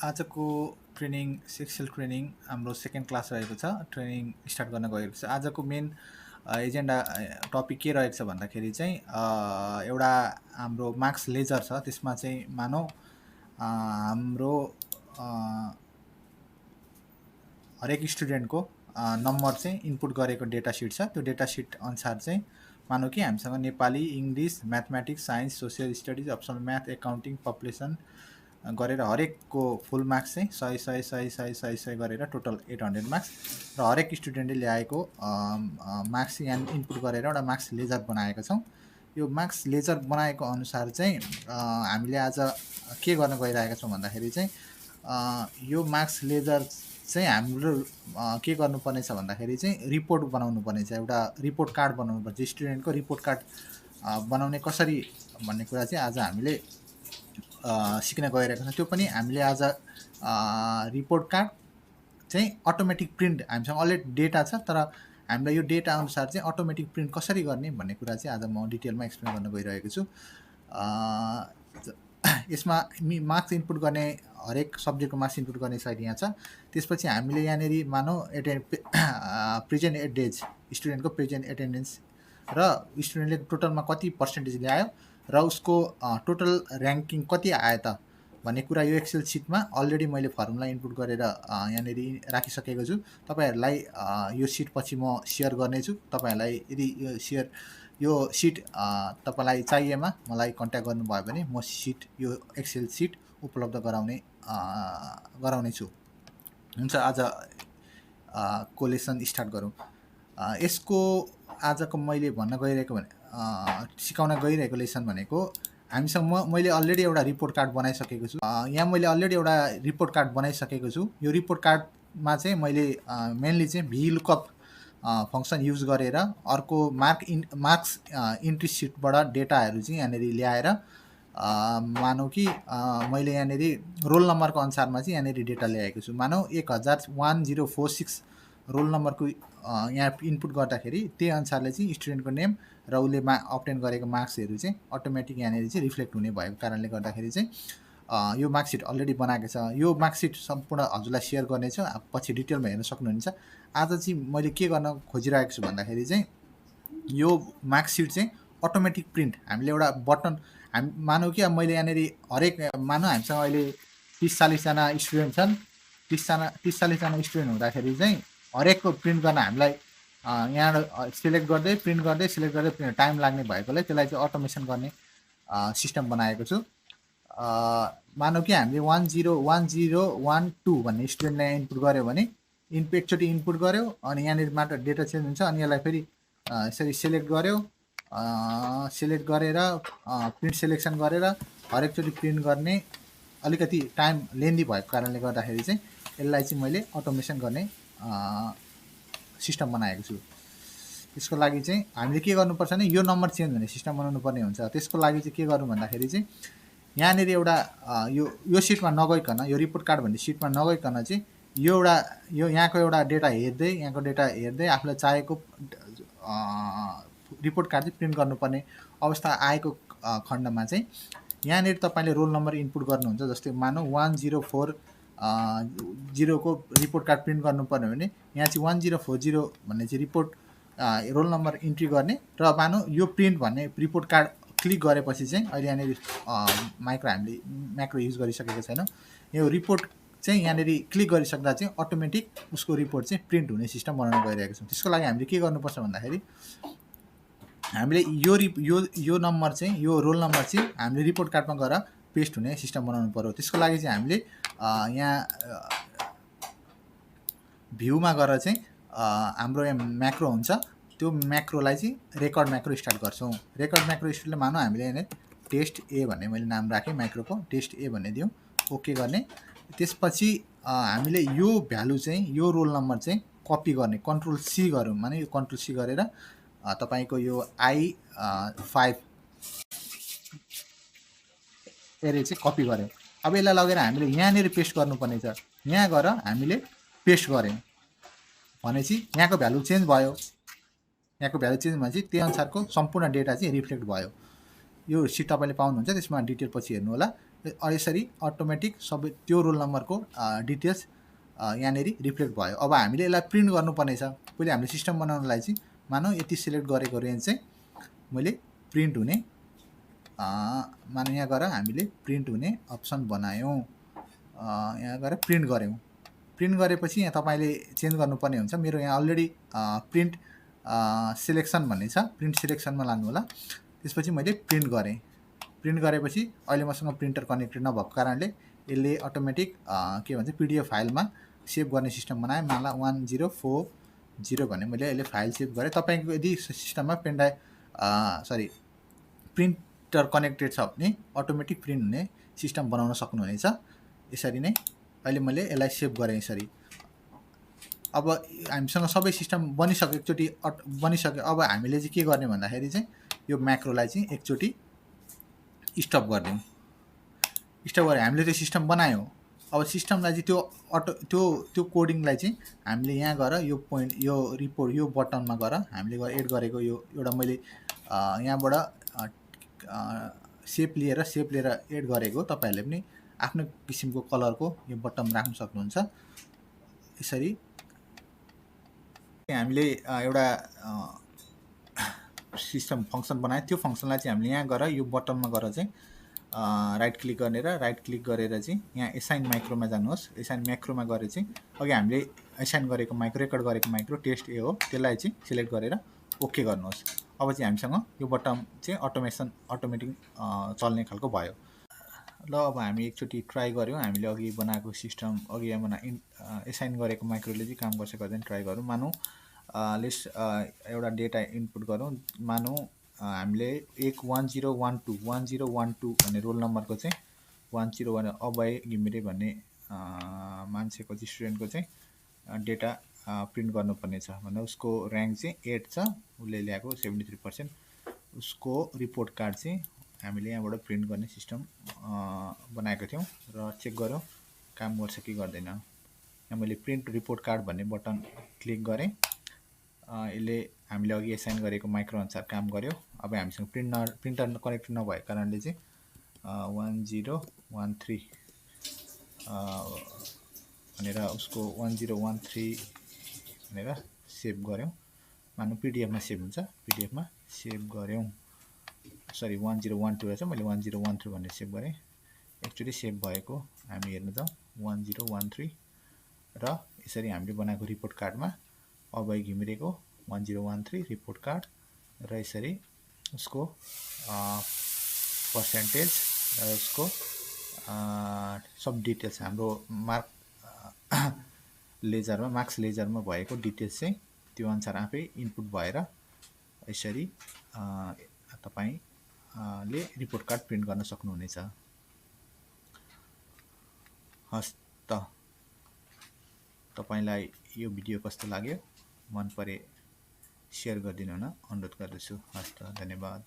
आजको training sexual training हाम्रो second class रहेको छ। ट्रेनिङ स्टार्ट गर्न गएको छ। आजको मेन एजेन्डा टपिक के रहेको छ भन्दाखेरि चाहिँ एउटा हाम्रो मार्क्स लेजर छ। त्यसमा चाहिँ मानौ हाम्रो हरेक स्टुडेन्टको नम्बर चाहिँ इनपुट गरेको डेटा सिट छ। त्यो डेटा सिट अनुसार चाहिँ मानौ कि हामीसँग Nepali, English, mathematics, science, social studies, optional math, accounting, population गरेर हरेकको फुल मार्क्स चाहिँ 100 गरेर टोटल 800 मार्क्स र हरेक स्टुडेन्टले ल्याएको मार्क्स यहाँ इनपुट गरेर एउटा मार्क्स लेजर बनाएका छौँ। यो मार्क्स लेजर बनाएको अनुसार चाहिँ हामीले आज के गर्न गइरहेका छौँ भन्दाखेरि चाहिँ यो मार्क्स लेजर चाहिँ हाम्रो के गर्नुपर्ने छ भन्दाखेरि चाहिँ रिपोर्ट बनाउनु पर्ने छ। एउटा रिपोर्ट कार्ड बनाउनु पर्छ। स्टुडेन्टको रिपोर्ट कार्ड बनाउने कसरी भन्ने कुरा चाहिँ आज हामीले सिक्न गइरहेको छ। त्यो पनि हामीले आज रिपोर्ट कार्ड चाहिँ अटोमेटिक प्रिन्ट हामीसँग अलरेडी डेटा छ, तर हामीलाई यो डेटा अनुसार चाहिँ अटोमेटिक प्रिन्ट कसरी गर्ने भन्ने कुरा चाहिँ आज म डिटेलमा एक्सप्लेन गर्न गइरहेको छु। यसमा मार्क्स इनपुट गर्ने हरेक सब्जेक्टको मार्क्स इनपुट गर्ने साइड यहाँ छ। त्यसपछि हामीले यहाँनिर मानौ प्रेजेन्ट एटेन्डेन्स, स्टुडेन्टको प्रेजेन्ट एटेन्डेन्स र स्टुडेन्टले टोटलमा कति पर्सेन्टेज ल्यायो र उसको टोटल ऱ्याङ्किङ कति आयो त भन्ने कुरा यो एक्सेल सिटमा अलरेडी मैले फर्मुला इनपुट गरेर यहाँनिर राखिसकेको छु। तपाईँहरूलाई यो सिट पछि म सेयर गर्नेछु। तपाईँहरूलाई यदि यो सिट तपाईँलाई चाहिएमा मलाई कन्ट्याक्ट गर्नुभयो भने म यो एक्सेल सिट उपलब्ध गराउनेछु। हुन्छ, आज को लेसन स्टार्ट गरौँ। यसको आजको मैले भन्न गइरहेको सिकाउन गइरहेको लेसन भनेको हामीसँग मैले अलरेडी एउटा रिपोर्ट कार्ड बनाइसकेको छु। यहाँ मैले अलरेडी एउटा रिपोर्ट कार्ड बनाइसकेको छु। यो रिपोर्ट कार्डमा चाहिँ मैले मेनली चाहिँ VLOOKUP फङ्सन युज गरेर अर्को मार्क्स इन्ट्री सिटबाट डेटाहरू चाहिँ यहाँनिर ल्याएर मानौ कि मैले यहाँनिर रोल नम्बरको अनुसारमा चाहिँ यहाँनिर डेटा ल्याएको छु। मानौ 1046 रोल नम्बरको यहाँ इनपुट गर्दाखेरि त्यही अनुसारले चाहिँ स्टुडेन्टको नेम र उसले अब्टेन गरेको मार्क्सहरू चाहिँ अटोमेटिक यहाँनिर चाहिँ रिफ्लेक्ट हुने भएको कारणले गर्दाखेरि चाहिँ यो मार्कसिट अलरेडी बनाएको छ। यो मार्कसिट सम्पूर्ण हजुरलाई सेयर गर्नेछु, पछि डिटेलमा हेर्न सक्नुहुन्छ। आज चाहिँ मैले के गर्न खोजिरहेको छु भन्दाखेरि चाहिँ यो मार्कसिट चाहिँ अटोमेटिक प्रिन्ट हामीले एउटा बटन मानौ कि अब मैले यहाँनिर हरेक मानौ हामीसँग अहिले 30-40 जना स्टुडेन्ट छन्। 30-40 जना स्टुडेन्ट हुँदाखेरि चाहिँ हरेकको प्रिन्ट गर्न हामीलाई यहाँ सिलेक्ट गर्दै प्रिन्ट गर्दै सिलेक्ट गर्दै टाइम लाग्ने भएकोले त्यसलाई चाहिँ अटोमेसन गर्ने सिस्टम बनाएको छु। मानौ कि हामीले 101012 भन्ने स्टुडेन्टलाई इनपुट गऱ्यो भने एकचोटि इनपुट गऱ्यो अनि यहाँनिर मात्र डेटा चेन्ज हुन्छ अनि यसलाई फेरि यसरी सिलेक्ट गऱ्यो, सिलेक्ट गरेर प्रिन्ट सेलेक्सन गरेर हरेकचोटि प्रिन्ट गर्ने अलिकति टाइम लेन्दी भएको कारणले गर्दाखेरि चाहिँ यसलाई चाहिँ मैले अटोमेसन गर्ने सिस्टम बनाएको छु। त्यसको लागि चाहिँ हामीले के गर्नुपर्छ भने यो नम्बर चेन्ज हुने सिस्टम बनाउनु पर्ने हुन्छ। त्यसको लागि चाहिँ के गर्नु भन्दाखेरि चाहिँ यहाँनिर एउटा यो सिटमा नगइकन, यो रिपोर्ट कार्ड भन्ने सिटमा नगइकन चाहिँ यो यहाँको एउटा डेटा हेर्दै यहाँको डेटा हेर्दै आफूलाई चाहेको रिपोर्ट कार्ड चाहिँ प्रिन्ट गर्नुपर्ने अवस्था आएको खण्डमा चाहिँ यहाँनिर तपाईँले रोल नम्बर इनपुट गर्नुहुन्छ। जस्तै मानौ 1040 को रिपोर्ट कार्ड प्रिन्ट गर्नुपर्ने भने यहाँ चाहिँ 1040 भन्ने चाहिँ रिपोर्ट रोल नम्बर इन्ट्री गर्ने र मानौ यो प्रिन्ट भन्ने रिपोर्ट कार्ड क्लिक गरेपछि चाहिँ अहिले यहाँनिर हामीले म्याक्रो युज गरिसकेको छैन। यो रिपोर्ट चाहिँ यहाँनिर क्लिक गरिसक्दा चाहिँ अटोमेटिक उसको रिपोर्ट चाहिँ प्रिन्ट हुने सिस्टम बनाउन गइरहेको छौँ। त्यसको लागि हामीले के गर्नुपर्छ भन्दाखेरि हामीले यो नम्बर चाहिँ यो रोल नम्बर चाहिँ हामीले रिपोर्ट कार्डमा गएर पेस्ट हुने सिस्टम बनाउनु पर्यो। त्यसको लागि चाहिँ हामीले यहाँ भ्यूमा गएर चाहिँ हाम्रो यहाँ म्याक्रो हुन्छ, त्यो म्याक्रोलाई चाहिँ रेकर्ड म्याक्रो स्टार्ट गर्छौँ। रेकर्ड म्याक्रो स्टार्टले मानौ हामीले यहाँ टेस्ट ए भन्ने मैले नाम राखेँ, म्याक्रोको टेस्ट ए भन्ने दिउँ, ओके गर्ने। त्यसपछि हामीले यो भ्यालु चाहिँ यो रोल नम्बर चाहिँ कपी गर्ने, कन्ट्रोल सी गरौँ। माने यो कन्ट्रोल सी गरेर तपाईँको यो I5 एरे चाहिँ कपी गऱ्यौँ। अब यसलाई लगेर हामीले यहाँनिर पेस्ट गर्नुपर्ने छ। यहाँ गएर हामीले पेस्ट गऱ्यौँ भनेपछि यहाँको भ्यालु चेन्ज भयो। यहाँको भ्यालु चेन्ज भनेपछि त्यही अनुसारको सम्पूर्ण डेटा चाहिँ रिफ्लेक्ट भयो। यो सिट तपाईँले पाउनुहुन्छ, त्यसमा डिटेल पछि हेर्नु होला। यसरी अटोमेटिक सबै त्यो रोल नम्बरको डिटेल्स यहाँनिर रिफ्लेक्ट भयो। अब हामीले यसलाई प्रिन्ट गर्नुपर्ने छ। पहिले हामीले सिस्टम बनाउनलाई चाहिँ मानौँ यति सिलेक्ट गरेको रेन्ज चाहिँ मैले प्रिन्ट हुने मानौँ यहाँ गएर हामीले प्रिन्ट हुने अप्सन बनायौँ। यहाँ गएर प्रिन्ट गऱ्यौँ। प्रिन्ट गरेपछि यहाँ तपाईँले चेन्ज गर्नुपर्ने हुन्छ। मेरो यहाँ अलरेडी प्रिन्ट सिलेक्सन भन्ने छ, प्रिन्ट सिलेक्सनमा लानु होला। त्यसपछि मैले प्रिन्ट गरेँ। प्रिन्ट गरेपछि अहिले मसँग प्रिन्टर कनेक्टेड नभएको कारणले यसले अटोमेटिक के भन्छ पिडिएफ फाइलमा सेभ गर्ने सिस्टम बनायो। मलाई 1040 भन्ने मैले अहिले फाइल सेभ गरेँ। तपाईँको यदि सिस्टममा प्रिन्टर कनेक्टेड छ भने अटोमेटिक प्रिन्ट हुने सिस्टम बनाउन सक्नुहुनेछ। यसरी नै अहिले मैले यसलाई सेभ गरेँ यसरी। अब हामीसँग सबै सिस्टम बनिसक्यो, एकचोटि बनिसक्यो। अब हामीले चाहिँ के गर्ने भन्दाखेरि चाहिँ यो म्याक्रोलाई चाहिँ एकचोटि स्टप गरिदिउँ। स्टप गरेर हामीले त्यो सिस्टम बनायौँ। अब सिस्टमलाई चाहिँ त्यो कोडिङलाई चाहिँ हामीले यहाँ गएर यो पोइन्ट यो रिपोर्ट यो बटनमा गएर हामीले एड गरेको यो एउटा मैले यहाँबाट सेप लिएर एड गरेको। तपाईँहरूले पनि आफ्नो किसिमको कलरको यो बटन राख्न सक्नुहुन्छ। यसरी हामीले एउटा सिस्टम फङ्सन बनायो। त्यो फङ्सनलाई चाहिँ हामीले यहाँ गएर यो बटनमा गएर चाहिँ राइट क्लिक गरेर चाहिँ यहाँ एसाइन माइक्रोमा जानुहोस्। एसाइन माइक्रोमा गएर चाहिँ अघि हामीले एसाइन गरेको माइक्रो रेकर्ड गरेको माइक्रो टेस्ट ए हो, त्यसलाई चाहिँ सिलेक्ट गरेर ओके गर्नुहोस्। अब चाहिँ हामीसँग यो बटन चाहिँ अटोमेटिक चल्ने खालको भयो। ल अब हामी एकचोटि ट्राई गऱ्यौँ। हामीले अघि बनाएको सिस्टम अघि यहाँ एसाइन गरेको माइक्रोले चाहिँ काम गर्छ गर्दैन ट्राई गरौँ। मानौँ लिस्ट एउटा डेटा इनपुट गरौँ। मानौँ हामीले 1012 भन्ने रोल नम्बरको चाहिँ 101 अभय घिमिरे भन्ने मान्छेको चाहिँ स्टुडेन्टको चाहिँ डेटा प्रिन्ट गर्नुपर्ने छ भने उसको ऱ्याङ्क चाहिँ 8 छ, उसले ल्याएको 73%। उसको रिपोर्ट कार्ड चाहिँ हामीले यहाँबाट प्रिन्ट गर्ने सिस्टम बनाएको थियौँ र चेक गऱ्यौँ काम गर्छ कि गर्दैन। यहाँ मैले प्रिन्ट रिपोर्ट कार्ड भन्ने बटन क्लिक गरेँ। यसले हामीले अघि एसाइन गरेको माइक्रो अनुसार काम गर्यो। अब हामीसँग प्रिन्टर कनेक्ट नभएको कारणले चाहिँ 1013 भनेर उसको 1013 भनेर सेभ गऱ्यौँ। मानौँ पिडिएफमा सेभ हुन्छ, पिडिएफमा सेभ गऱ्यौँ। सरी 1012 रहेछ, मैले 1013 भनेर सेभ गरेँ। एक्चुअली सेभ भएको हामी हेर्न जाउँ 1013 र यसरी हामीले बनाएको रिपोर्ट कार्डमा अभय घिमिरेको 1013 रिपोर्ट कार्ड र यसरी उसको पर्सेन्टेज र उसको सब डिटेल्स हाम्रो मार्क्स लेजरमा भएको डिटेल्स चाहिँ त्यो अनुसार आफै इनपुट भएर यसरी तपाईँले रिपोर्ट कार्ड प्रिन्ट गर्न सक्नुहुनेछ। हस् त तपाईलाई यो भिडियो कस्तो लाग्यो, मन परे सेयर गरिदिनु हुन अनुरोध गर्दछु। हस् त, धन्यवाद।